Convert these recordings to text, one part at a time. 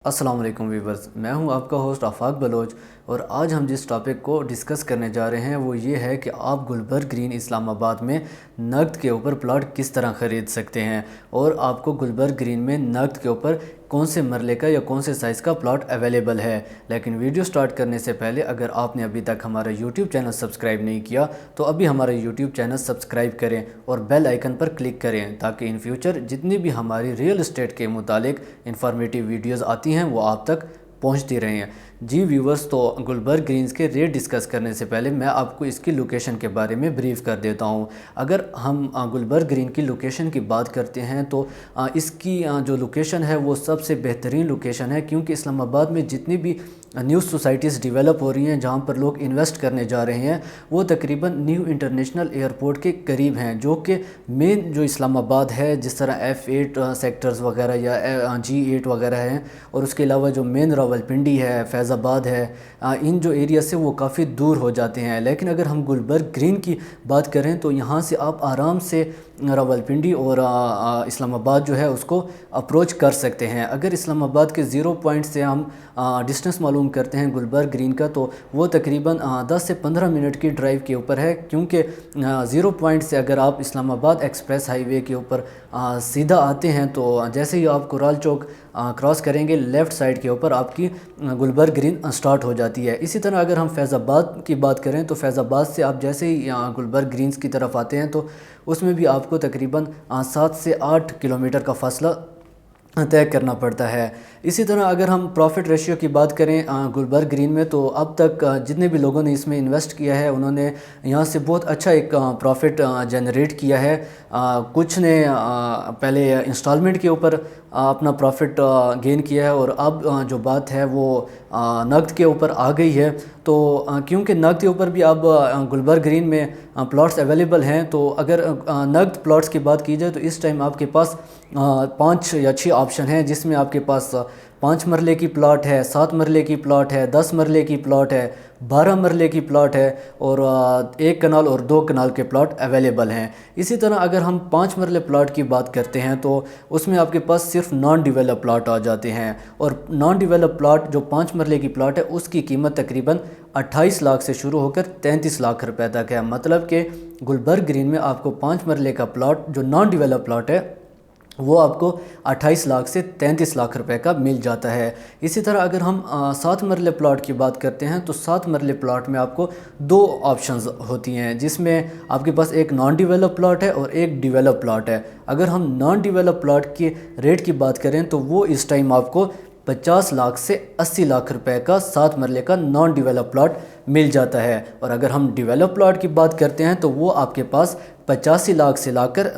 अस्सलाम वालेकुम वीवर्स, मैं हूं आपका होस्ट आफाक बलोच। और आज हम जिस टॉपिक को डिस्कस करने जा रहे हैं वो ये है कि आप गुलबर्ग ग्रीन इस्लामाबाद में नकद के ऊपर प्लॉट किस तरह ख़रीद सकते हैं और आपको गुलबर्ग ग्रीन में नकद के ऊपर कौन से मरले का या कौन से साइज़ का प्लॉट अवेलेबल है। लेकिन वीडियो स्टार्ट करने से पहले अगर आपने अभी तक हमारा यूट्यूब चैनल सब्सक्राइब नहीं किया तो अभी हमारा यूट्यूब चैनल सब्सक्राइब करें और बेल आइकन पर क्लिक करें ताकि इन फ्यूचर जितनी भी हमारी रियल इस्टेट के मुतालिक इंफॉर्मेटिव वीडियोज़ आती हैं वो आप तक पहुंचती रही हैं। जी व्यूवर्स, तो गुलबर्ग ग्रीन्स के रेट डिस्कस करने से पहले मैं आपको इसकी लोकेशन के बारे में ब्रीफ कर देता हूं। अगर हम गुलबर्ग ग्रीन की लोकेशन की बात करते हैं तो इसकी जो लोकेशन है वो सबसे बेहतरीन लोकेशन है, क्योंकि इस्लामाबाद में जितनी भी न्यू सोसाइटीज़ डेवलप हो रही हैं जहां पर लोग इन्वेस्ट करने जा रहे हैं वो तकरीबन न्यू इंटरनेशनल एयरपोर्ट के करीब हैं, जो कि मेन जो इस्लामाबाद है जिस तरह F8 सेक्टर्स वगैरह या G8 वगैरह हैं, और उसके अलावा जो मेन रावलपिंडी है, फैज़ाबाद है, इन जो एरिया से वो काफ़ी दूर हो जाते हैं। लेकिन अगर हम गुलबर्ग ग्रीन की बात करें तो यहाँ से आप आराम से रावलपिंडी और इस्लामाबाद जो है उसको अप्रोच कर सकते हैं। अगर इस्लामाबाद के ज़ीरो पॉइंट से हम डिस्टेंस मालूम करते हैं गुलबर्ग ग्रीन का तो वो तकरीबन 10 से 15 मिनट की ड्राइव के ऊपर है, क्योंकि ज़ीरो पॉइंट से अगर आप इस्लामाबाद एक्सप्रेस हाईवे के ऊपर सीधा आते हैं तो जैसे ही आप कुराल चौक क्रॉस करेंगे लेफ़्ट साइड के ऊपर आपकी गुलबर्ग ग्रीन स्टार्ट हो जाती है। इसी तरह अगर हम फैज़ाबाद की बात करें तो फैज़ाबाद से आप जैसे ही गुलबर्ग ग्रीन्स की तरफ आते हैं तो उसमें भी आपको तकरीबन 7 से 8 किलोमीटर का फासला तय करना पड़ता है। इसी तरह अगर हम प्रॉफिट रेशियो की बात करें गुलबर्ग ग्रीन में तो अब तक जितने भी लोगों ने इसमें इन्वेस्ट किया है उन्होंने यहाँ से बहुत अच्छा एक प्रॉफिट जनरेट किया है। कुछ ने पहले इंस्टॉलमेंट के ऊपर अपना प्रॉफिट गेन किया है और अब जो बात है वो नकद के ऊपर आ गई है। तो क्योंकि नकद के ऊपर भी अब गुलबर्ग ग्रीन में प्लॉट्स अवेलेबल हैं, तो अगर नकद प्लॉट्स की बात की जाए तो इस टाइम आपके पास 5 या 6 ऑप्शन हैं, जिसमें आपके पास 5 मरले की प्लॉट है, 7 मरले की प्लॉट है, 10 मरले की प्लॉट है, 12 मरले की प्लॉट है और 1 कनाल और 2 कनाल के प्लॉट अवेलेबल हैं। इसी तरह अगर हम 5 मरले प्लॉट की बात करते हैं तो उसमें आपके पास सिर्फ नॉन डिवेलप प्लॉट आ जाते हैं, और नॉन डिवेलप प्लॉट जो 5 मरले की प्लॉट है उसकी कीमत तकरीबन 28 लाख से शुरू होकर 33 लाख रुपए तक है। मतलब कि गुलबर्ग ग्रीन में आपको 5 मरले का प्लॉट जो नॉन डिवेलप प्लॉट है वो आपको 28 लाख से 33 लाख रुपए का मिल जाता है। इसी तरह अगर हम 7 मरले प्लॉट की बात करते हैं तो 7 मरले प्लॉट में आपको 2 ऑप्शंस होती हैं, जिसमें आपके पास एक नॉन डिवेलप प्लॉट है और एक डिवेलप प्लॉट है। अगर हम नॉन डिवेलप प्लॉट के रेट की बात करें तो वो इस टाइम आपको 50 लाख से 80 लाख रुपए का 7 मरले का नॉन डिवेलप प्लॉट मिल जाता है। और अगर हम डिवेलप प्लॉट की बात करते हैं तो वो आपके पास 85 लाख से लाकर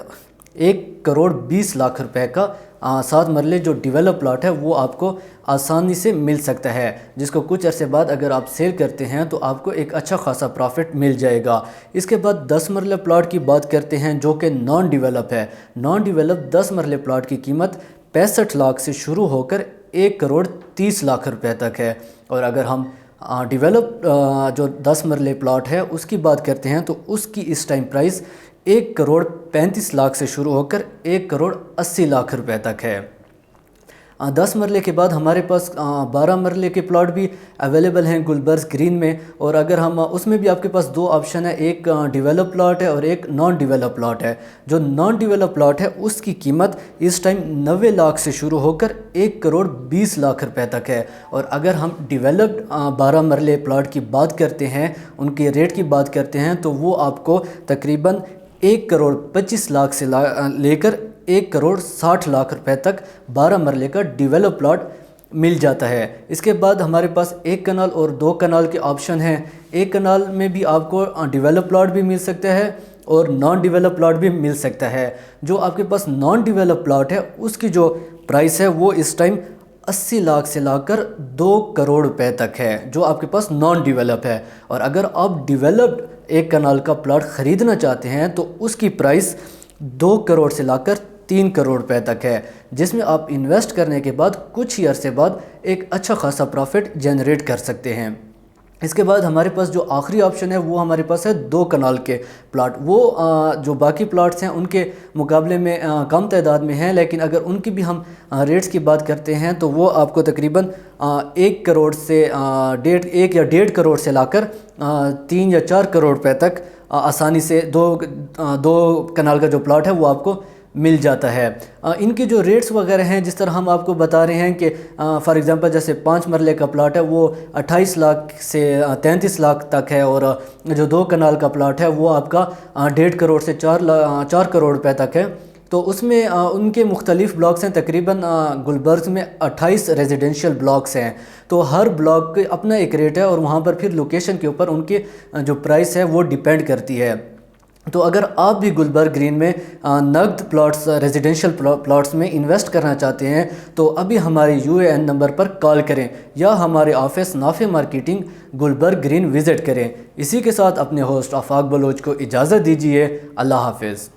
1 करोड़ 20 लाख रुपए का 7 मरले जो डिवेलप प्लॉट है वो आपको आसानी से मिल सकता है, जिसको कुछ अरसे बाद अगर आप सेल करते हैं तो आपको एक अच्छा खासा प्रॉफिट मिल जाएगा। इसके बाद 10 मरले प्लॉट की बात करते हैं जो कि नॉन डिवेलप है। नॉन डिवेलप 10 मरले प्लॉट की कीमत 65 लाख से शुरू होकर 1 करोड़ 30 लाख रुपए तक है। और अगर हम डिवेलप जो 10 मरले प्लॉट है उसकी बात करते हैं तो उसकी इस टाइम प्राइस 1 करोड़ 35 लाख से शुरू होकर 1 करोड़ 80 लाख रुपए तक है। 10 मरले के बाद हमारे पास 12 मरले के प्लॉट भी अवेलेबल हैं गुलबर्ग ग्रीन में, और अगर हम उसमें भी आपके पास 2 ऑप्शन है, एक डिवेलप प्लॉट है और एक नॉन डिवेलप प्लॉट है। जो नॉन डिवेलप प्लॉट है उसकी कीमत इस टाइम 90 लाख से शुरू होकर 1 करोड़ 20 लाख रुपए तक है। और अगर हम डिवेलप्ड 12 मरले प्लॉट की बात करते हैं, उनके रेट की बात करते हैं, तो वो आपको तकरीबन 1 करोड़ 25 लाख से लेकर 1 करोड़ 60 लाख रुपए तक 12 मरले का डिवेलप प्लॉट मिल जाता है। इसके बाद हमारे पास 1 कनाल और 2 कनाल के ऑप्शन हैं। 1 कनाल में भी आपको डिवेलप प्लॉट भी मिल सकता है और नॉन डिवेलप प्लॉट भी मिल सकता है। जो आपके पास नॉन डिवेलप प्लॉट है उसकी जो प्राइस है वो इस टाइम 80 लाख से लाकर 2 करोड़ रुपए तक है, जो आपके पास नॉन डिवेलप है। और अगर आप डिवेलप्ड 1 कनाल का प्लॉट ख़रीदना चाहते हैं तो उसकी प्राइस 2 करोड़ से लाकर 3 करोड़ रुपए तक है, जिसमें आप इन्वेस्ट करने के बाद कुछ ही अरसे बाद एक अच्छा खासा प्रॉफिट जनरेट कर सकते हैं। इसके बाद हमारे पास जो आखिरी ऑप्शन है वो हमारे पास है 2 कनाल के प्लाट। वो जो बाकी प्लाट्स हैं उनके मुकाबले में कम तादाद में हैं, लेकिन अगर उनकी भी हम रेट्स की बात करते हैं तो वो आपको तकरीबन 1 करोड़ से 1 या 1.5 करोड़ से लाकर 3 या 4 करोड़ रुपए तक आसानी से दो कनाल का जो प्लाट है वो आपको मिल जाता है। इनके जो रेट्स वगैरह हैं, जिस तरह हम आपको बता रहे हैं कि फॉर एग्जांपल जैसे 5 मरले का प्लाट है वो 28 लाख से 33 लाख तक है, और जो 2 कनाल का प्लाट है वो आपका 1.5 करोड़ से 4 करोड़ रुपए तक है। तो उसमें उनके मुख्तलिफ ब्लॉक्स हैं, तकरीबन गुलबर्ग में 28 रेजिडेंशियल ब्लॉक्स हैं। तो हर ब्लॉक के अपना एक रेट है और वहाँ पर फिर लोकेशन के ऊपर उनके जो प्राइस है वो डिपेंड करती है। तो अगर आप भी गुलबर्ग ग्रीन में नकद प्लॉट्स रेजिडेंशियल प्लॉट्स में इन्वेस्ट करना चाहते हैं तो अभी हमारे UAN नंबर पर कॉल करें या हमारे office Nafay marketing Gulberg green visit करें। इसी के साथ अपने होस्ट आफाक बलोच को इजाज़त दीजिए। अल्लाह हाफिज़।